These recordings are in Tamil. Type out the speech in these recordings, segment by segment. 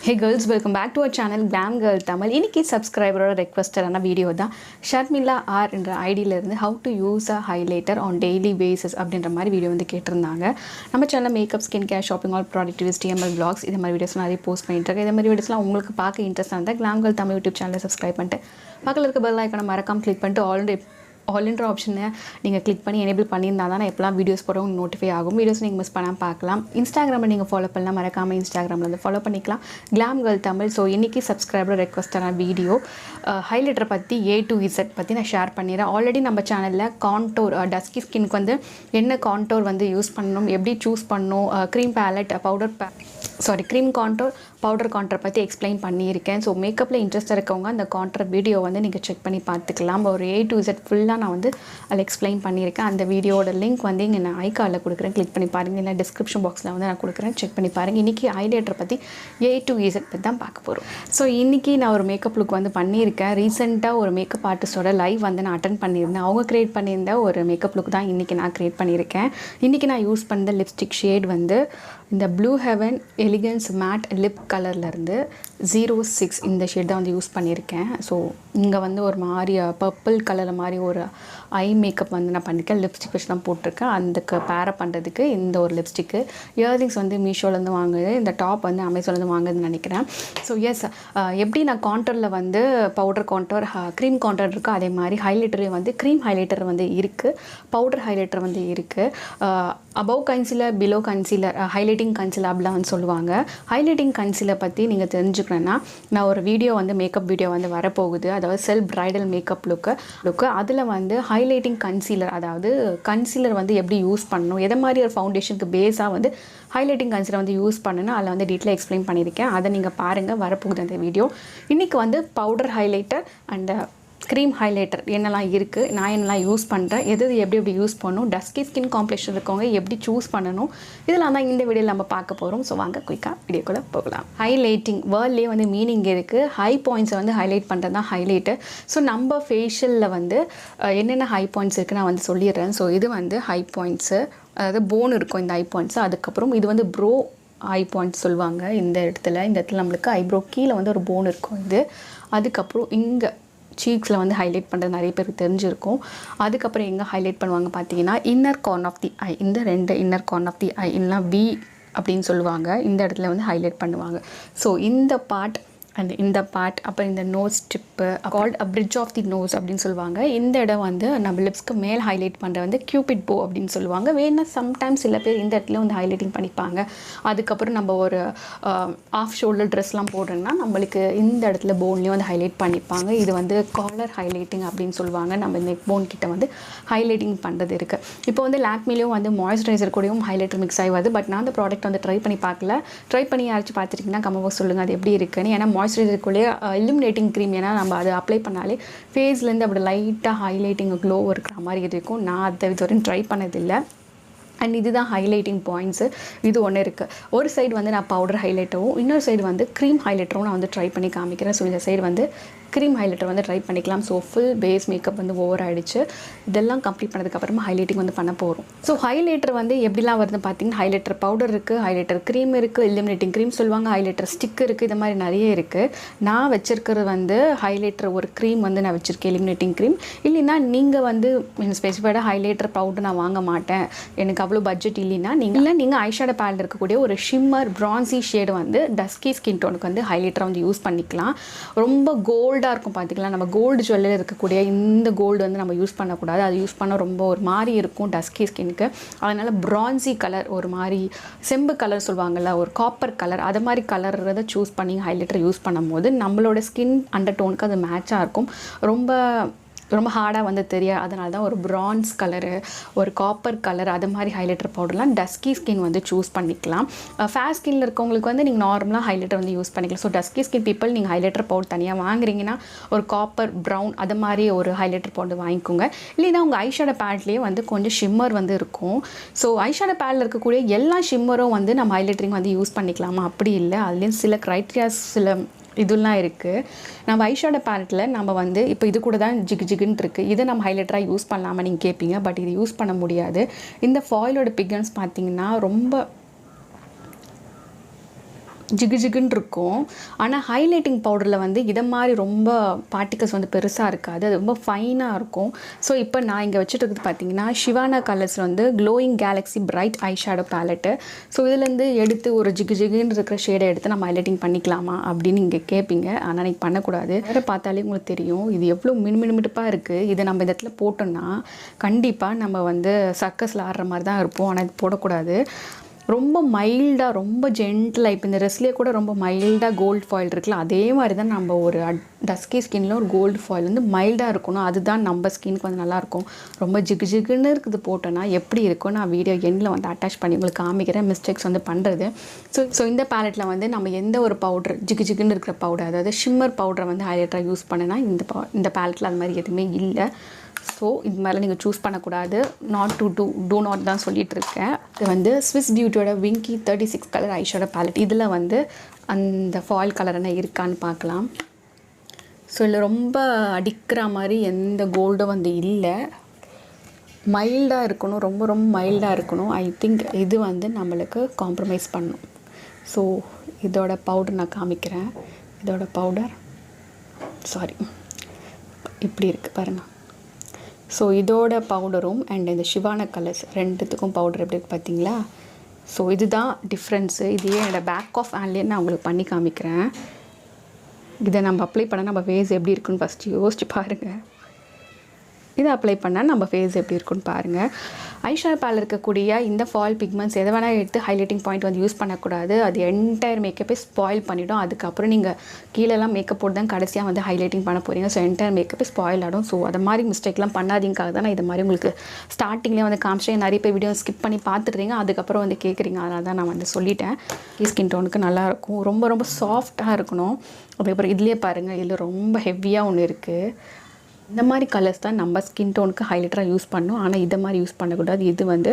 Hey girls, welcome back to our channel GlamGirlTamil. இன்னைக்கு சப்ஸ்கிரைபரோட ரெக்வெஸ்டரான வீடியோ தான் ஷர்மிளா ஆர் என்ற ஐடியில இருந்து how to use a highlighter on daily basis அப்படின்ற மாதிரி வீடியோ வந்து கேட்டிருந்தாங்க. நம்ம channel makeup skin care shopping all product TML vlogs இது மாதிரி வீடியோஸ் நிறைய போஸ்ட் பண்ணிட்டு இருக்கேன். இந்த மாதிரி வீடியோஸ்லாம் உங்களுக்கு பார்க்க இன்ட்ரெஸ்டாக இருந்தால் GlamGirlTamil யூடியூப் சேனலை சப்ஸ்கிரைப் பண்ணிட்டு பக்கத்தில் இருக்க பெல் ஐக்கானை மறக்காம கிளிக் பண்ணிட்டு ஆல்ன்ற ஆப்ஷனை நீங்கள் கிளிக் பண்ணி எனேபிள் பண்ணியிருந்தால் தான் எப்போலாம் வீடியோஸ் போகிறோம் நோட்டிஃபை ஆகும். வீடியோஸ் நீங்கள் மிஸ் பண்ணாமல் பார்க்கலாம். இன்ஸ்டாகிராமில் நீங்கள் ஃபாலோ பண்ணலாம், மறக்காமல் இன்ஸ்டாகிராமில் வந்து ஃபாலோ பண்ணிக்கலாம் GlamGirlTamil. ஸோ இன்றைக்கி சப்ஸ்கிரைபர் ரெக்வஸ்டான வீடியோ ஹைலைட்டரை பற்றி A to Z பற்றி நான் ஷேர் பண்ணிடுறேன். ஆல்ரெடி நம்ம சேனலில் கான்டோர் டஸ்கி ஸ்கின்க்கு வந்து என்ன கான்டோர் வந்து யூஸ் பண்ணணும், எப்படி சூஸ் பண்ணணும், cream palette cream contour powder contour பற்றி எக்ஸ்பிளைன் பண்ணியிருக்கேன். ஸோ மேக்கப்பில் இன்ட்ரெஸ்ட்டாக இருக்கவங்க அந்த கான்டர் வீடியோ வந்து நீங்கள் செக் பண்ணி பார்த்துக்கலாம். ஒரு A to Z ஃபுல்லாக நான் வந்து அதில் எக்ஸ்பிளைன் பண்ணியிருக்கேன். அந்த வீடியோட லிங்க் வந்து இங்கே நான் ஐகார்டில் கொடுக்குறேன், கிளிக் பண்ணி பாருங்கள். இல்லை டிஸ்கிரிப்ஷன் பாக்ஸில் வந்து நான் கொடுக்குறேன், செக் பண்ணி பாருங்கள். இன்றைக்கி ஹைலைட்டர் பற்றி A to Z பற்றி தான் பார்க்க போகிறோம். ஸோ இன்றைக்கி நான் ஒரு மேக்கப் லுக் வந்து பண்ணியிருக்கேன். ரீசெண்டாக ஒரு மேக்கப் ஆர்டிஸ்டோட லைவ் வந்து நான் அட்டன் பண்ணியிருந்தேன். அவங்க க்ரியேட் பண்ணியிருந்த ஒரு மேக்கப் லுக் தான் இன்றைக்கி நான் க்ரியேட் பண்ணியிருக்கேன். இன்றைக்கி நான் யூஸ் பண்ண லிப்ஸ்டிக் ஷேட் வந்து இந்த blue heaven elegance matte lip கலர்லேருந்து 06 இந்த ஷேட் தான் வந்து யூஸ் பண்ணியிருக்கேன். ஸோ இங்கே வந்து ஒரு மாதிரி பர்பிள் கலரில் மாதிரி ஒரு ஐ மேக்கப் வந்து நான் பண்ணியிருக்கேன். லிப்ஸ்டிக் வச்சு தான் போட்டிருக்கேன். அதுக்கு பேரை பண்ணுறதுக்கு இந்த ஒரு லிப்ஸ்டிக்கு. இயர்ரிங்ஸ் வந்து மீஷோலேருந்து வாங்குது, இந்த டாப் வந்து அமேசான்லேருந்து வாங்குதுன்னு நினைக்கிறேன். ஸோ எஸ், எப்படி நான் கான்டரில் வந்து பவுடர் கான்டர் க்ரீம் கான்டர் இருக்கோ அதே மாதிரி ஹைலைட்டரையும் வந்து க்ரீம் ஹைலைட்டர் வந்து இருக்குது, பவுடர் ஹைலைட்டர் வந்து இருக்குது. Above concealer, below concealer, highlighting concealer அப்படிலாம் வந்து சொல்லுவாங்க. ஹைலைட்டிங் கன்சீலர் பற்றி நீங்கள் தெரிஞ்சுக்கணுன்னா நான் ஒரு வீடியோ வந்து மேக்கப் வீடியோ வந்து வரப்போகுது, அதாவது செல்ஃப் ப்ரைடல் மேக்கப் லுக்கு. அதில் வந்து ஹைலைட்டிங் கன்சீலர், அதாவது கன்சீலர் வந்து எப்படி யூஸ் பண்ணணும், எதை மாதிரி ஒரு ஃபவுண்டேஷனுக்கு பேஸாக வந்து ஹைலைட்டிங் கன்சீலர் வந்து யூஸ் பண்ணணும் அதில் வந்து டீட்டெயிலாக எக்ஸ்பிளைன் பண்ணியிருக்கேன். அதை நீங்கள் பாருங்கள், வரப்போகுது அந்த வீடியோ. இன்றைக்கி வந்து powder highlighter and cream highlighter என்னெல்லாம் இருக்குது, நான் என்னெல்லாம் யூஸ் பண்ணுறேன், எப்படி யூஸ் பண்ணணும், டஸ்கி ஸ்கின் காம்ப்ளெக்ஷன் இருக்கவங்க எப்படி சூஸ் பண்ணணும், இதெல்லாம் தான் இந்த வீடியோவில் நம்ம பார்க்க போகிறோம். ஸோ வாங்க குயிக்காக வீடியோக்குள்ளே போகலாம். ஹைலைட்டிங் வேர்ட்லேயே வந்து மீனிங் இருக்குது. ஹை பாயிண்ட்ஸை வந்து ஹைலைட் பண்ணுறது தான் ஹைலைட்டர். ஸோ நம்ம ஃபேஷியலில் வந்து என்னென்ன ஹை பாயிண்ட்ஸ் இருக்குது நான் வந்து சொல்லிடுறேன். ஸோ இது வந்து ஹை பாயிண்ட்ஸு, அதாவது போன் இருக்கும் இந்த ஹை பாயிண்ட்ஸு. அதுக்கப்புறம் இது வந்து ப்ரோ ஐ பாயிண்ட்ஸ் சொல்லுவாங்க. இந்த இடத்துல நம்மளுக்கு ஐப்ரோ கீழே வந்து ஒரு போன் இருக்கும் இது. அதுக்கப்புறம் இங்கே சீக்ஸில் வந்து ஹைலைட் பண்ணுறது நிறைய பேருக்கு தெரிஞ்சிருக்கும். அதுக்கப்புறம் எங்கே ஹைலைட் பண்ணுவாங்க பார்த்தீங்கன்னா இன்னர் கார்ன் ஆஃப் தி ஐ, இந்த 2 இன்னர் கார்ன் ஆஃப் தி ஐ இல்லைனா V அப்படின்னு சொல்லுவாங்க. இந்த இடத்துல வந்து ஹைலைட் பண்ணுவாங்க. ஸோ இந்த பார்ட் அண்ட் இந்த பார்ட், அப்புறம் இந்த நோஸ் ஸ்டிப்பு called bridge of the nose அப்படின்னு சொல்லுவாங்க. இந்த இடம் வந்து நம்ம லிப்ஸ்க்கு மேல் ஹைலைட் பண்ணுற வந்து கியூபிட் போ அப்படின்னு சொல்லுவாங்க. வேணா சம்டைம்ஸ் சில பேர் இந்த இடத்துல வந்து ஹைலைட்டிங் பண்ணிப்பாங்க. அதுக்கப்புறம் நம்ம ஒரு ஆஃப் ஷோல்டர் ட்ரெஸ்லாம் போடுறோம்னா நம்மளுக்கு இந்த இடத்துல போன்லேயும் வந்து ஹைலைட் பண்ணிப்பாங்க. இது வந்து காலர் ஹைலைட்டிங் அப்படின்னு சொல்லுவாங்க. நம்ம நெக் போன் கிட்ட வந்து ஹைலைட்டிங் பண்ணுறது இருக்குது. இப்போ வந்து லாக்மிலையும் வந்து மாய்ஸ்சரைசர் கூடயும் ஹைலைட்டர் மிக்ஸ் ஆகி வருது. பட் நான் அந்த ப்ராடக்ட் வந்து ட்ரை பண்ணி பார்க்கல. ட்ரை பண்ணி யாராச்சும் பார்த்துட்டிங்கன்னா கமெண்ட் பாக்ஸ் சொல்லுங்கள் அது எப்படி இருக்குன்னு. ஏன்னா மாய்ஸ்சரைசருக்குள்ளேயே இலுமினேட்டிங் க்ரீம், ஏன்னா நம்ம அதை அப்ளை பண்ணாலே ஃபேஸ்லேருந்து அப்படி லைட்டாக ஹைலைட்டிங் க்ளோ இருக்கிற மாதிரி இருக்கும். நான் அதை இதுவரையும் ட்ரை பண்ணதில்லை. அண்ட் இதுதான் ஹைலைட்டிங் பாயிண்ட்ஸு. இது ஒன்று இருக்குது. ஒரு சைடு வந்து நான் பவுடர் ஹைலைட்டரும், இன்னொரு சைடு வந்து க்ரீம் ஹைலைட்டரும் நான் வந்து ட்ரை பண்ணி காமிக்கிறேன். ஸோ இந்த சைடு வந்து க்ரீம் ஹைலைட்டர் வந்து ட்ரை பண்ணிக்கலாம். ஸோ ஃபுல் பேஸ் மேக்கப் வந்து ஓவர் ஆகிடுச்சு. இதெல்லாம் கம்ப்ளீட் பண்ணதுக்கப்புறமா ஹைலைட்டிங் வந்து பண்ண போகிறோம். ஸோ ஹைலைட்டர் வந்து எப்படிலாம் வருதுன்னு பார்த்தீங்கன்னா ஹைலைட்டர் பவுடர் இருக்குது, ஹைலைட்டர் க்ரீம் இருக்குது, இலுமினேட்டிங் க்ரீம் சொல்லுவாங்க, ஹைலைட்டர் ஸ்டிக் இருக்குது, இது மாதிரி நிறைய இருக்குது. நான் வச்சுருக்கிறது வந்து ஹைலைட்டர் ஒரு க்ரீம் வந்து நான் வச்சுருக்கேன், இலுமினேட்டிங் க்ரீம். இல்லைன்னா நீங்கள் வந்து ஸ்பெசிஃபைடாக ஹைலைட்டர் பவுடர் நான் வாங்க மாட்டேன், எனக்கு அவ்வளோ பட்ஜெட் இல்லைன்னா நீங்கள் ஐஷேடோ பேலட் இருக்கக்கூடிய ஒரு ஷிம்மர் ப்ரான்சி ஷேடு வந்து டஸ்கி ஸ்கின் டோனுக்கு வந்து ஹைலைட்டரை வந்து யூஸ் பண்ணிக்கலாம். ரொம்ப கோல்டாக இருக்கும் பார்த்திங்களா, நம்ம கோல்டு ஜுவல்லில் இருக்கக்கூடிய இந்த கோல்டு வந்து நம்ம யூஸ் பண்ணக்கூடாது. அது யூஸ் பண்ண ரொம்ப ஒரு மாதிரி இருக்கும் டஸ்கி ஸ்கின்னுக்கு. அதனால் ப்ரான்சி கலர், ஒரு மாதிரி செம்பு கலர் சொல்லுவாங்கள்ல, ஒரு காப்பர் கலர், அது மாதிரி கலர்றதை சூஸ் பண்ணி ஹைலைட்டர் யூஸ் பண்ணும்போது நம்மளோட ஸ்கின் அண்டர் டோனுக்கு அது மேட்சாக இருக்கும். ரொம்ப ஹார்டாக வந்து தெரியாது. அதனால தான் ஒரு ப்ரான்ஸ் கலரு, ஒரு காப்பர் கலர், அது மாதிரி ஹைலைட்டர் பவுடர்லாம் டஸ்கி ஸ்கின் வந்து சூஸ் பண்ணிக்கலாம். ஃபேர் ஸ்கின்னில் இருக்கவங்களுக்கு வந்து நீங்கள் நார்மலாக ஹைலைட்டர் வந்து யூஸ் பண்ணிக்கலாம். ஸோ டஸ்கி ஸ்கின் பீப்பிள் நீங்கள் ஹைலைட்டர் பவுடர் தனியாக வாங்குறீங்கன்னா ஒரு காப்பர் ப்ரௌன் அது மாதிரி ஒரு ஹைலைட்டர் பவுடர் வாங்கிக்கோங்க. இல்லைன்னா உங்கள் ஐஷேடோ பேலட்லேயே வந்து கொஞ்சம் ஷிம்மர் வந்து இருக்கும். ஸோ ஐஷேடோ பேலட்டில் இருக்கக்கூடிய எல்லா ஷிம்மரும் வந்து நம்ம ஹைலைட்டரிங் வந்து யூஸ் பண்ணிக்கலாமா? அப்படி இல்லை, அதுலேயும் சில க்ரைட்டீரியாஸ் சில இதெல்லாம் இருக்குது. நம்ம ஐஷேடோ பேலட்டில் நம்ம வந்து இப்போ இது கூட தான் ஜிகுன்னு இருக்குது, இதை நம்ம ஹைலைட்டராக யூஸ் பண்ணலாமா நீங்கள் கேட்பீங்க. பட் இது யூஸ் பண்ண முடியாது. இந்த ஃபாயிலோட பிக்மெண்ட்ஸ் பார்த்திங்கன்னா ரொம்ப ஜிகு ஜிகுன்னு இருக்கும். ஆனால் ஹைலைட்டிங் பவுடரில் வந்து இதை மாதிரி ரொம்ப பார்ட்டிகல்ஸ் வந்து பெருசாக இருக்காது, அது ரொம்ப ஃபைனாக இருக்கும். ஸோ இப்போ நான் இங்கே வச்சுட்டு இருக்குது பார்த்தீங்கன்னா ஷிவானா கலர்ஸில் வந்து glowing galaxy bright eye shadow palette. So இதுலேருந்து எடுத்து ஒரு ஜிகு ஜிகுன்னு இருக்கிற ஷேடை எடுத்து நம்ம ஹைலைட்டிங் பண்ணிக்கலாமா அப்படின்னு இங்கே கேட்பீங்க. ஆனால் நீங்கள் பண்ணக்கூடாது. வேறு பார்த்தாலே உங்களுக்கு தெரியும் இது எவ்வளோ மினுமினுமிட்டுப்பாக இருக்குது. இதை நம்ம இந்த இடத்துல போட்டோம்னா கண்டிப்பாக நம்ம வந்து சர்க்கஸில் ஆடுற மாதிரி தான் இருப்போம். ஆனால் இது போடக்கூடாது. ரொம்ப மைல்டாக, ரொம்ப ஜென்டிலாக, இப்போ இந்த ட்ரெஸ்லேயே கூட ரொம்ப மைல்டாக கோல்டு ஃபாயில் இருக்குல்ல, அதே மாதிரி தான் நம்ம ஒரு டஸ்கி ஸ்கின்னில் ஒரு கோல்டு ஃபாயில் வந்து மைல்டாக இருக்கணும். அதுதான் நம்ம ஸ்கின்க்கு வந்து நல்லாயிருக்கும். ரொம்ப ஜிகு ஜிகுன்னு இருக்குது போட்டோன்னா எப்படி இருக்கும் நான் வீடியோ எண்டில் வந்து அட்டாச் பண்ணி உங்களுக்கு காமிக்கிறேன் மிஸ்டேக்ஸ் வந்து பண்ணுறது. ஸோ இந்த பேலட்டில் வந்து நம்ம எந்த ஒரு பவுடர் ஜிகு ஜிகுன்னு இருக்கிற பவுடர், அதாவது ஷிம்மர் பவுடரை வந்து ஹைலைட்டராக யூஸ் பண்ணினா இந்த பேலட்டில் அது மாதிரி எதுவுமே இல்லை. ஸோ இது மாதிரிலாம் நீங்கள் சூஸ் பண்ணக்கூடாது. நாட் டு டூ நாட் தான் சொல்லிகிட்டு இருக்கேன். இது வந்து ஸ்விஸ் பியூட்டியோட விங்கி 36 கலர் ஐஷேடோ பேலட். இதில் வந்து அந்த ஃபாயில் கலர் என்ன இருக்கான்னு பார்க்கலாம். ஸோ இதில் ரொம்ப அடிக்கிற மாதிரி எந்த கோல்டும் வந்து இல்லை. மைல்டாக இருக்கணும், ரொம்ப ரொம்ப மைல்டாக இருக்கணும். ஐ திங்க் இது வந்து நம்மளுக்கு காம்ப்ரமைஸ் பண்ணணும். ஸோ இதோட பவுடர் நான் காமிக்கிறேன். இதோட பவுடர் இப்படி இருக்குது பாருங்கள். ஸோ இதோட பவுடரும் அண்ட் இந்த ஷிவானா கலர்ஸ் ரெண்டுத்துக்கும் பவுடர் எப்படி இருக்குது பார்த்தீங்களா? ஸோ இதுதான் டிஃப்ரென்ஸு. இதையே என்னோடய பேக் ஆஃப் ஹேண்ட்லேயே நான் உங்களுக்கு பண்ணி காமிக்கிறேன். இதை நம்ம அப்ளை பண்ணால் நம்ம ஃபேஸ் எப்படி இருக்குன்னு ஃபஸ்ட்டு யோசிச்சு பாருங்கள். இதை அப்ளை பண்ணால் நம்ம ஃபேஸ் எப்படி இருக்குன்னு பாருங்கள். ஐஷேடோ பேலட் இருக்கக்கூடிய இந்த ஃபால் பிக்மெண்ட்ஸ் எதை வேணால் எடுத்து ஹைலைட்டிங் பாயிண்ட் வந்து யூஸ் பண்ணக்கூடாது. அது என்டையர் மேக்கப்பே ஸ்பாயில் பண்ணிவிடும். அதுக்கப்புறம் நீங்கள் கீழெல்லாம் மேக்கப் போட்டு தான் கடைசியாக வந்து ஹைலைட்டிங் பண்ண போகிறீங்க. ஸோ என்டையர் மேக்கப்பே ஸ்பாயில் ஆகிடும். ஸோ அது மாதிரி மிஸ்டேக்லாம் பண்ணாதீங்காக தான் நான் இது மாதிரி உங்களுக்கு ஸ்டார்டிங்லேயே வந்து காமிச்சேன். நிறைய பேர் வீடியோ ஸ்கிப் பண்ணி பார்த்துட்றீங்க, அதுக்கப்புறம் வந்து கேட்குறீங்க. அதனால தான் நான் வந்து சொல்லிட்டேன். ஸ்கின் டோனுக்கு நல்லாயிருக்கும், ரொம்ப ரொம்ப சாஃப்டாக இருக்கணும். அதுக்கப்புறம் இதுலேயே பாருங்கள், இதில் ரொம்ப ஹெவியாக ஒன்று இருக்குது. இந்த மாதிரி கலர்ஸ் தான் நம்ம ஸ்கின் டோனுக்கு ஹைலைட்டராக யூஸ் பண்ணணும். ஆனால் இதை மாதிரி யூஸ் பண்ணக்கூடாது. இது வந்து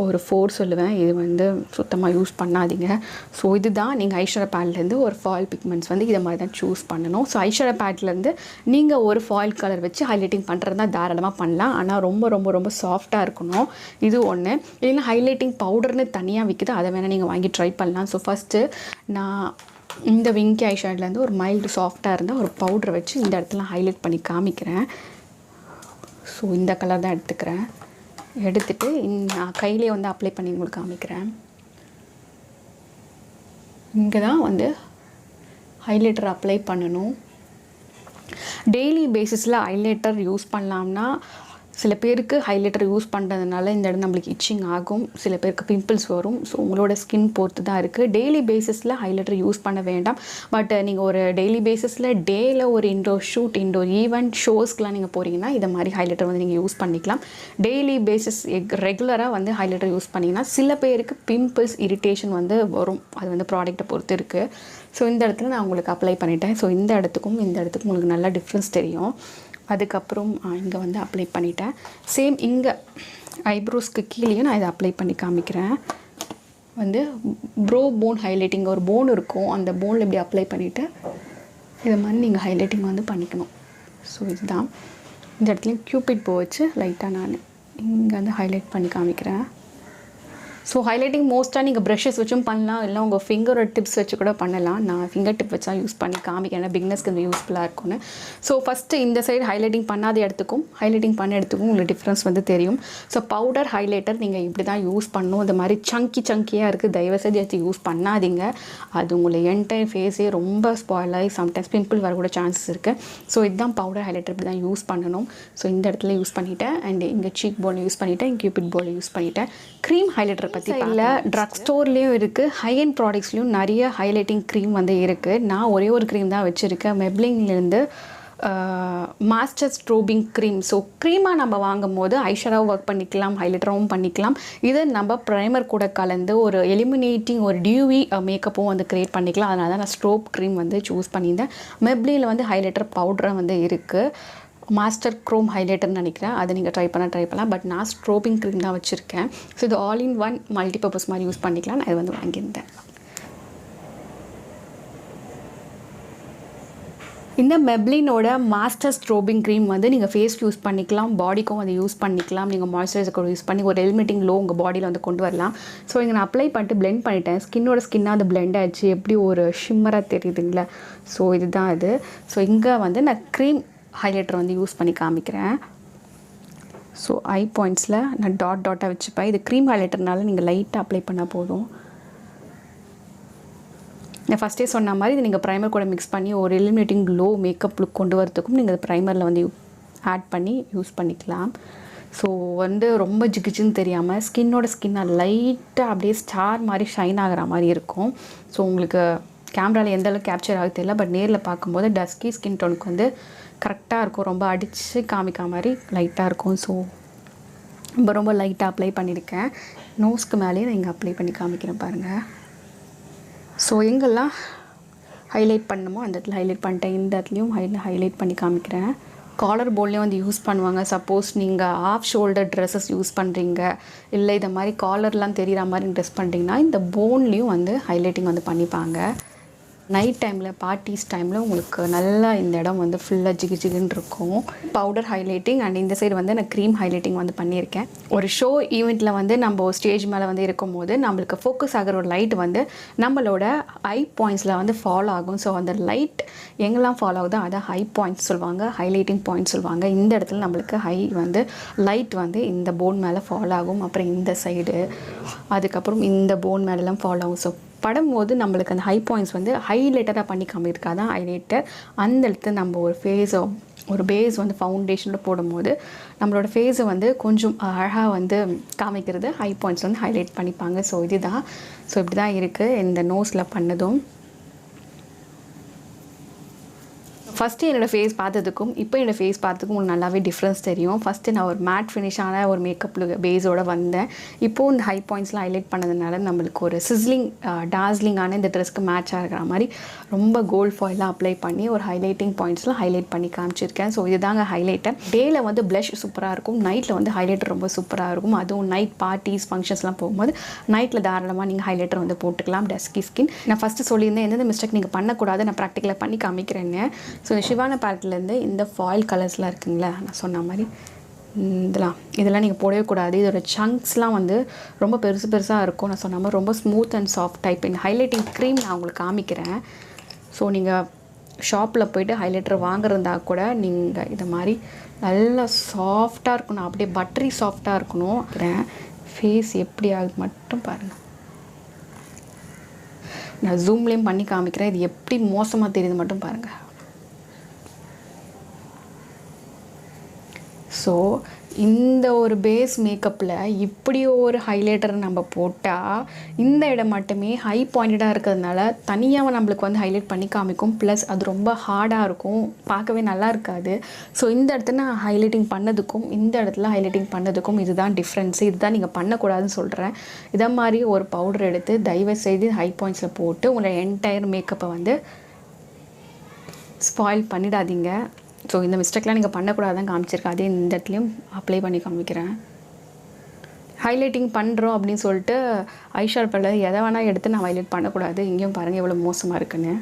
ஒரு 4 சொல்லுவேன். இது வந்து சுத்தமாக யூஸ் பண்ணாதீங்க. ஸோ இதுதான் நீங்கள் ஐஷேடோ பேலட்லேருந்து ஒரு ஃபாயில் பிக்மெண்ட்ஸ் வந்து இதை மாதிரி தான் சூஸ் பண்ணணும். ஸோ ஐஷேடோ பேலட்லேருந்து நீங்கள் ஒரு ஃபாயில் கலர் வச்சு ஹைலைட்டிங் பண்ணுறது தான் தாராளமாக பண்ணலாம். ஆனால் ரொம்ப ரொம்ப ரொம்ப சாஃப்டாக இருக்கணும். இது ஒன்று. இல்லைன்னா ஹைலைட்டிங் பவுடர்னு தனியாக விற்கிது, அதை வேணால் நீங்கள் வாங்கி ட்ரை பண்ணலாம். ஸோ ஃபஸ்ட்டு நான் இந்த விங்கி ஐஷேட்லேருந்து ஒரு மைல்டு சாஃப்டாக இருந்தால் ஒரு பவுடரை வச்சு இந்த இடத்துல ஹைலைட் பண்ணி காமிக்கிறேன். ஸோ இந்த கலர் தான் எடுத்துக்கிறேன். எடுத்துகிட்டு நான் கையிலே வந்து அப்ளை பண்ணி உங்களுக்கு காமிக்கிறேன். இங்கே தான் வந்து ஹைலைட்டர் அப்ளை பண்ணணும். டெய்லி பேசிஸில் ஹைலைட்டர் யூஸ் பண்ணலாம்னா சில பேருக்கு ஹைலைட்டர் யூஸ் பண்ணுறதுனால இந்த இடம் நம்மளுக்கு இச்சிங் ஆகும், சில பேருக்கு பிம்பிள்ஸ் வரும். ஸோ உங்களோட ஸ்கின் பொறுத்து தான் இருக்குது. டெய்லி பேசிஸில் ஹைலைட்டர் யூஸ் பண்ண வேண்டாம். பட் நீங்கள் ஒரு டெய்லி பேசிஸில் டேயில் ஒரு இன்டோர் ஷூட், இன்டோர் ஈவெண்ட், ஷோஸ்க்கெலாம் நீங்கள் போகிறீங்கன்னா இதை மாதிரி ஹைலைட்டர் வந்து நீங்கள் யூஸ் பண்ணிக்கலாம். டெய்லி பேசிஸ் ரெகுலராக வந்து ஹைலைட்டர் யூஸ் பண்ணிங்கன்னா சில பேருக்கு பிம்பிள்ஸ், இரிட்டேஷன் வந்து வரும். அது வந்து ப்ராடக்ட்டை பொறுத்து இருக்குது. ஸோ இந்த இடத்துல நான் உங்களுக்கு அப்ளை பண்ணிட்டேன். ஸோ இந்த இடத்துக்கும் உங்களுக்கு நல்லா டிஃப்ரென்ஸ் தெரியும். அதுக்கப்புறம் இங்கே வந்து அப்ளை பண்ணிட்டேன். சேம் இங்கே ஐப்ரோஸ்க்கு கீழேயும் நான் இதை அப்ளை பண்ணி காமிக்கிறேன். வந்து போன் ஹைலைட்டிங் ஒரு போன் இருக்கும், அந்த போனில் இப்படி அப்ளை பண்ணிவிட்டு இது மாதிரி நீங்கள் ஹைலைட்டிங் வந்து பண்ணிக்கணும். ஸோ இதுதான். இந்த இடத்துலையும் கியூபிட் போ வச்சு லைட்டாக நான் இங்கே வந்து ஹைலைட் பண்ணி காமிக்கிறேன். ஸோ ஹைலைட்டிங் மோஸ்ட்டாக நீங்கள் ப்ரஷஸ் வச்சும் பண்ணலாம், இல்லை உங்கள் ஃபிங்கரோட டிப்ஸ் வச்சு கூட பண்ணலாம். நான் ஃபிங்கர் டிப் வச்சா யூஸ் பண்ணி காமிக்கிறேன், பிகினர்ஸ்க்கு இது யூஸ்ஃபுல்லாக இருக்கும்னு. ஸோ ஃபஸ்ட்டு இந்த சைடு ஹைலைட்டிங் பண்ணாத இடத்துக்கும் ஹைலைட்டிங் பண்ண இடத்துக்கும் உங்களுக்கு டிஃப்ரென்ஸ் வந்து தெரியும். ஸோ பவுடர் ஹைலைட்டர் நீங்கள் இப்படி தான் யூஸ் பண்ணணும். இந்த மாதிரி சங்கியாக இருக்குது, தயவுசெய்து எடுத்து யூஸ் பண்ணாதீங்க. அது உங்களை என்டையர் ஃபேஸே ரொம்ப ஸ்பாயில் ஆகி சம்டைம்ஸ் பிம்பிள் வரக்கூட சான்சஸ் இருக்குது. ஸோ இதுதான் பவுடர் ஹைலைட்டர், இப்படி தான் யூஸ் பண்ணணும். ஸோ இந்த இடத்துல யூஸ் பண்ணிவிட்டேன், அண்ட் இங்கே சீக் போல் யூஸ் பண்ணிவிட்டேன், கியூபிட் போல் யூஸ் பண்ணிவிட்டேன். க்ரீம் ஹைலைட்டர் பற்றி இல்லை, ட்ரக் ஸ்டோர்லேயும் இருக்குது, ஹை அண்ட் ப்ராடக்ட்ஸ்லேயும் நிறைய ஹைலைட்டிங் க்ரீம் வந்து இருக்குது. நான் ஒரே ஒரு க்ரீம் தான் வச்சுருக்கேன், மெப்ளின்லேருந்து மாஸ்டர் ஸ்ட்ரோபிங் க்ரீம். ஸோ க்ரீமாக நம்ம வாங்கும் போது ஐஷேடோவும் ஒர்க் பண்ணிக்கலாம், ஹைலைட்டராகவும் பண்ணிக்கலாம். இதை நம்ம ப்ரைமர் கூட கலந்து ஒரு எலிமினேட்டிங் ஒரு டியூவி மேக்கப்பும் வந்து க்ரியேட் பண்ணிக்கலாம். அதனால தான் நான் ஸ்ட்ரோப் க்ரீம் வந்து சூஸ் பண்ணியிருந்தேன். மெப்ளினில் வந்து ஹைலைட்டர் பவுடரும் வந்து இருக்குது, மாஸ்டர் க்ரோம் ஹைலைட்டர்னு நினைக்கிறேன், அதை நீங்கள் ட்ரை பண்ணலாம். பட் நான் ஸ்ட்ரோபிங் க்ரீம் தான் வச்சுருக்கேன். ஸோ இது ஆல் இன் ஒன் மல்டிபர்பஸ் மாதிரி யூஸ் பண்ணிக்கலாம். நான் இது வந்து வாங்கியிருந்தேன். இந்த மெப்ளினோட மாஸ்டர் ஸ்ட்ரோபிங் க்ரீம் வந்து நீங்கள் ஃபேஸ்க்கு யூஸ் பண்ணிக்கலாம், பாடிக்கும் அதை யூஸ் பண்ணிக்கலாம், நீங்கள் மாய்ஸ்சரைசர் யூஸ் பண்ணி ஒரு எலிமிட்டிங் க்ளோ உங்கள் பாடியில் வந்து கொண்டு வரலாம். ஸோ இங்கே நான் அப்ளை பண்ணிட்டு பிளெண்ட் பண்ணிட்டேன். ஸ்கின்னாக அது பிளெண்ட் ஆகிடுச்சு, எப்படி ஒரு ஷிம்மராக தெரியுதுங்களா. ஸோ இதுதான் அது. ஸோ இங்கே வந்து நான் க்ரீம் ஹைலைட்டர் வந்து யூஸ் பண்ணி காமிக்கிறேன். ஸோ ஐ பாயிண்ட்ஸில் நான் டாட்டாக வச்சுப்பேன். இது க்ரீம் ஹைலைட்டர்னால நீங்கள் லைட்டாக அப்ளை பண்ணால் போதும். நான் ஃபஸ்ட்டே சொன்ன மாதிரி இது நீங்கள் ப்ரைமர் கூட மிக்ஸ் பண்ணி ஒரு எலிமினேட்டிங் க்ளோ மேக்கப் லுக் கொண்டு வரதுக்கும் நீங்கள் ப்ரைமரில் வந்து ஆட் பண்ணி யூஸ் பண்ணிக்கலாம். ஸோ வந்து ரொம்ப ஜிகிச்சின்னு தெரியாமல் ஸ்கின்னாக லைட்டாக அப்படியே ஸ்டார் மாதிரி ஷைன் ஆகிற மாதிரி இருக்கும். ஸோ உங்களுக்கு கேமராவில் எந்த அளவுக்கு கேப்சர் ஆகுது தெரியல, பட் நேரில் பார்க்கும்போது டஸ்கி ஸ்கின் டோனுக்கு வந்து கரெக்டாக இருக்கும். ரொம்ப அடித்து காமிக்கிற மாதிரி லைட்டாக இருக்கும். ஸோ ரொம்ப லைட்டாக அப்ளை பண்ணியிருக்கேன். நோஸ்க்கு மேலேயே நான் இங்கே அப்ளை பண்ணி காமிக்கிறேன் பாருங்கள். ஸோ எங்கெல்லாம் ஹைலைட் பண்ணணுமோ அந்த இடத்துல ஹைலைட் பண்ணிட்டேன். இந்த இடத்துலையும் ஹைலைட் பண்ணி காமிக்கிறேன். காலர் போல்லையும் வந்து யூஸ் பண்ணுவாங்க. சப்போஸ் நீங்கள் ஆஃப் ஷோல்டர் ட்ரெஸ்ஸஸ் யூஸ் பண்ணுறீங்க, இல்லை இதை மாதிரி காலர்லாம் தெரிகிற மாதிரி ட்ரெஸ் பண்ணுறீங்கன்னா இந்த போன்லேயும் வந்து ஹைலைட்டிங் வந்து பண்ணிப்பாங்க. நைட் டைமில் பார்ட்டிஸ் டைமில் உங்களுக்கு நல்லா இந்த இடம் வந்து ஃபுல்லாக ஜிகின்னு இருக்கும். பவுடர் ஹைலைட்டிங் அண்ட் இந்த சைடு வந்து நான் க்ரீம் ஹைலைட்டிங் வந்து பண்ணியிருக்கேன். ஒரு ஷோ ஈவெண்ட்டில் வந்து நம்ம ஸ்டேஜ் மேலே வந்து இருக்கும்போது நம்மளுக்கு ஃபோக்கஸ் ஆகிற ஒரு லைட் வந்து நம்மளோட ஐ பாயிண்ட்ஸில் வந்து ஃபாலோ ஆகும். ஸோ அந்த லைட் எங்கெல்லாம் ஃபாலோ ஆகுதோ அதை ஹை பாயிண்ட்ஸ் சொல்லுவாங்க, ஹைலைட்டிங் பாயிண்ட்ஸ் சொல்லுவாங்க. இந்த இடத்துல நம்மளுக்கு லைட் வந்து இந்த போன் மேலே ஃபாலோ ஆகும். அப்புறம் இந்த சைடு, அதுக்கப்புறம் இந்த போன் மேலெலாம் ஃபாலோ ஆகும். ஸோ படும்போது நம்மளுக்கு அந்த ஹை பாயிண்ட்ஸ் வந்து ஹைலைட்டராக பண்ணி காமிக்கிறதுக்காக தான் ஹைலைட்டர். அந்த இடத்துல நம்ம ஒரு பேஸ் வந்து ஃபவுண்டேஷனில் போடும்போது நம்மளோட ஃபேஸை வந்து கொஞ்சம் அழகாக வந்து காமிக்கிறது ஹை பாயிண்ட்ஸ் வந்து ஹைலைட் பண்ணிப்பாங்க. ஸோ இதுதான். ஸோ இப்படி தான் இருக்குது இந்த நோஸில் பண்ணதும். ஃபஸ்ட்டு என்னோடய ஃபேஸ் பார்த்ததுக்கும் இப்போ என்னோடய ஃபேஸ் பார்த்ததுக்கும் உங்களுக்கு நல்லாவே டிஃப்ரென்ஸ் தெரியும். ஃபஸ்ட்டு நான் ஒரு மேட் ஃபினிஷான ஒரு மேக்கப் பேஸோடு வந்தேன். இப்போது இந்த ஹை பாயிண்ட்ஸ்லாம் ஹைலைட் பண்ணதுனால நம்மளுக்கு ஒரு டார்ஸ்லிங்கான இந்த ட்ரெஸ்க்கு மேட்சாக இருக்கிற மாதிரி ரொம்ப கோல்ட் ஃபாயிலாம் அப்ளை பண்ணி ஒரு ஹைலைட்டிங் பாயிண்ட்ஸ்லாம் ஹைலைட் பண்ணி காமிச்சிருக்கேன். ஸோ இதுதாங்க ஹைலைட்டர். டேயில் வந்து ப்ளஷ் சூப்பராக இருக்கும், நைட்டில் வந்து ஹைலைட்டர் ரொம்ப சூப்பராக இருக்கும். அதுவும் நைட் பார்ட்டிஸ் ஃபங்க்ஷன்ஸ்லாம் போகும்போது நைட்டில் தாராளமாக நீங்கள் ஹைலைட்டர் வந்து போட்டுக்கலாம். டஸ்கி ஸ்கின் நான் ஃபஸ்ட்டு சொல்லியிருந்தேன் எந்தெந்த மிஸ்டேக் நீங்கள் பண்ணக்கூடாது, நான் ப்ராக்டிக்கலாக பண்ணி காமிக்கிறேன்னு. ஸோ இந்த ஷிவானா பேலட்லேருந்து இந்த ஃபாயில் கலர்ஸ்லாம் இருக்குங்களா, நான் சொன்ன மாதிரி இதெல்லாம் நீங்கள் போடவே கூடாது. இதோட சங்க்ஸ்லாம் வந்து ரொம்ப பெருசாக இருக்கும். நான் சொன்ன மாதிரி ரொம்ப ஸ்மூத் அண்ட் சாஃப்ட் டைப். இந்த ஹைலைட்டிங் க்ரீம் நான் உங்களுக்கு காமிக்கிறேன். ஸோ நீங்கள் ஷாப்பில் போய்ட்டு ஹைலைட்டர் வாங்குறதா கூட நீங்கள் இதை மாதிரி நல்லா சாஃப்டாக இருக்கணும், அப்படியே பட்டரி சாஃப்டாக இருக்கணும். ஃபேஸ் எப்படி ஆகுது மட்டும் பாருங்கள். நான் ஜூம்லேயும் பண்ணி காமிக்கிறேன். இது எப்படி மோசமாக தெரியுது மட்டும் பாருங்கள். ஸோ இந்த ஒரு பேஸ் மேக்கப்பில் இப்படி ஒரு ஹைலைட்டர் நம்ம போட்டால் இந்த இடம் மட்டுமே ஹை பாயிண்டடாக இருக்கிறதுனால தனியாக நம்மளுக்கு வந்து ஹைலைட் பண்ணி காமிக்கும். ப்ளஸ் அது ரொம்ப ஹார்டாக இருக்கும், பார்க்கவே நல்லா இருக்காது. ஸோ இந்த இடத்துல நான் ஹைலைட்டிங் பண்ணதுக்கும் இந்த இடத்துல ஹைலைட்டிங் பண்ணதுக்கும் இதுதான் டிஃப்ரென்ஸு. இதுதான் நீங்கள் பண்ணக்கூடாதுன்னு சொல்கிறேன். இதை மாதிரி ஒரு பவுடர் எடுத்து தயவு செய்து ஹை பாயிண்ட்ஸில் போட்டு உங்களோட என்டையர் மேக்கப்பை வந்து ஸ்பாயில் பண்ணிடாதீங்க. ஸோ இந்த மிஸ்டேக்லாம் நீங்கள் பண்ணக்கூடாதான் காமிச்சிருக்கேன். அதே இந்த இடத்துலையும் அப்ளை பண்ணி காமிக்கிறேன். ஹைலைட்டிங் பண்ணுறோம் அப்படின்னு சொல்லிட்டு ஐஷேடோ பேலட் எதை வேணால் எடுத்து நான் ஹைலைட் பண்ணக்கூடாது. இங்கேயும் பாருங்கள் எவ்வளோ மோசமாக இருக்குன்னு.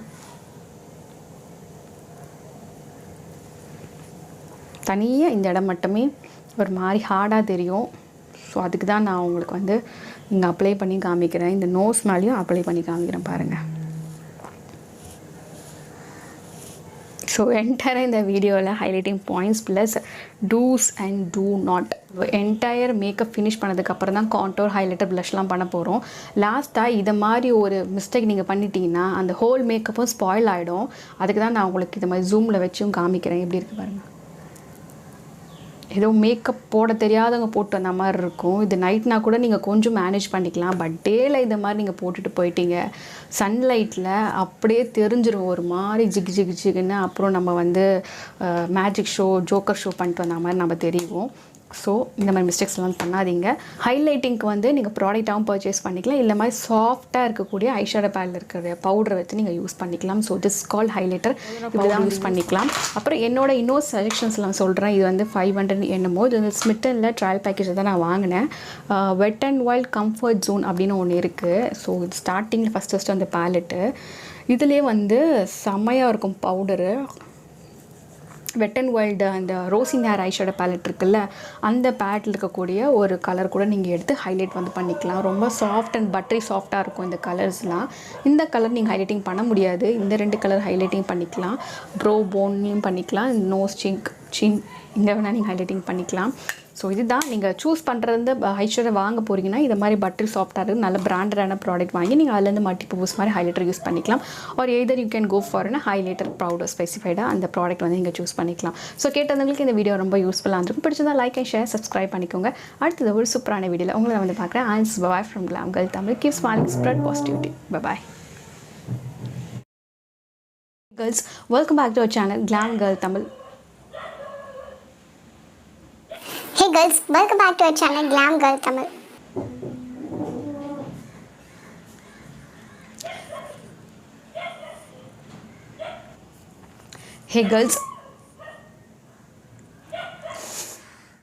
தனியாக இந்த இடம் மட்டுமே ஒரு மாதிரி ஹார்டாக தெரியும். ஸோ அதுக்கு தான் நான் உங்களுக்கு வந்து இங்கே அப்ளை பண்ணி காமிக்கிறேன். இந்த நோஸ் மேலேயும் அப்ளை பண்ணி காமிக்கிறேன் பாருங்கள். ஸோ என்டையராக இந்த வீடியோவில் highlighting points plus dos and do not entire makeup finish பண்ணதுக்கப்புறம் தான் கான்டோர் ஹைலைட்டர் ப்ளஷ்லாம் பண்ண போகிறோம். லாஸ்ட்டாக இதை மாதிரி ஒரு மிஸ்டேக் நீங்கள் பண்ணிட்டீங்கன்னா அந்த ஹோல் மேக்கப்பும் ஸ்பாயில் ஆகிடும். அதுக்கு தான் நான் உங்களுக்கு இது மாதிரி ஜூமில் வச்சும் காமிக்கிறேன். எப்படி இருக்குது பாருங்கள். ஏதோ மேக்கப் போட தெரியாதவங்க போட்டு வந்த மாதிரி இருக்கும். இது நைட்னா கூட நீங்கள் கொஞ்சம் மேனேஜ் பண்ணிக்கலாம். பட் டேயில் இந்த மாதிரி நீங்கள் போட்டுட்டு போயிட்டீங்க சன்லைட்டில் அப்படியே தெரிஞ்சிடும் ஒரு மாதிரி ஜிகுன்னு. அப்புறம் நம்ம வந்து மேஜிக் ஷோ ஜோக்கர் ஷோ பண்ணிட்டு வந்த மாதிரி நம்ம தெரியும். ஸோ இந்த மாதிரி மிஸ்டேக்ஸ்லாம் பண்ணாதீங்க. ஹைலைட்டிங்க்கு வந்து நீங்கள் ப்ராடக்டாகவும் பர்ச்சேஸ் பண்ணிக்கலாம், இல்லை மாதிரி சாஃப்டாக இருக்கக்கூடிய ஐஷேடோ பேலட் இருக்கிற பவுடரை வச்சு நீங்கள் யூஸ் பண்ணிக்கலாம். ஸோ திஸ் கால் ஹைலைட்டர் இப்படிதான் யூஸ் பண்ணிக்கலாம். அப்புறம் என்னோட இன்னொரு சஜஷன்ஸ்லாம் சொல்கிறேன். இது வந்து 500 என்னமோ இது வந்து ஸ்மிட்டனில் ட்ரையல் பேக்கேஜ் தான் நான் வாங்கினேன். Wet and Wild comfort zone அப்படின்னு ஒன்று இருக்குது. ஸோ இது ஸ்டார்டிங்கில் ஃபஸ்ட்டு அந்த பேலட்டு இதுலேயே வந்து செம்மையாக இருக்கும் பவுடரு. வெட் அண்ட் வைல்டு அந்த ரோசிங் ஹேர் ஐஷேடோ பேலட் இருக்குல்ல, அந்த பேலட்டில் இருக்கக்கூடிய ஒரு கலர் கூட நீங்கள் எடுத்து ஹைலைட் வந்து பண்ணிக்கலாம். ரொம்ப சாஃப்ட் அண்ட் பட்டரி சாஃப்டாக இருக்கும் இந்த கலர்ஸ்லாம். இந்த கலர் நீங்கள் ஹைலைட்டிங் பண்ண முடியாது, இந்த 2 கலர் ஹைலைட்டிங் பண்ணிக்கலாம். ப்ரோ போன்லையும் பண்ணிக்கலாம், நோஸ் சின் இங்கே வேணால் நீங்கள் ஹைலைட்டிங் பண்ணிக்கலாம். ஸோ இதுதான் நீங்கள் சூஸ் பண்ணுறது. ஐஷேடோ வாங்க போகிறீங்கன்னா இது மாதிரி பட்டரி சாஃப்டாக இருக்குது நல்ல பிராண்டடான ப்ராடக்ட் வாங்கி நீங்கள் அதுலேருந்து மல்டிபர்பஸ் மாதிரி ஹைலைட்டர் யூஸ் பண்ணிக்கலாம். Or either you can go for highlighter powder ஸ்பெசிஃபைடாக அந்த ப்ராடக்ட் வந்து நீங்கள் சூஸ் பண்ணிக்கலாம். ஸோ கேட்டவங்களுக்கு இந்த வீடியோ ரொம்ப யூஸ்ஃபுல்லாக இருந்திருக்கும். பிடிச்சதா லைக் அண்ட் ஷேர் சப்ஸ்கிரைப் பண்ணிக்கோங்க. அடுத்தது ஒரு சூப்பரான வீடியோவில் உங்களை நான் வந்து பார்க்குறேன். I'm bye from GlamGirlTamil. Keep smiling, spread positivity. Bye-bye. Girls, welcome back to our channel GlamGirlTamil. Hey girls, welcome back to our channel GlamGirlTamil. Hey girls,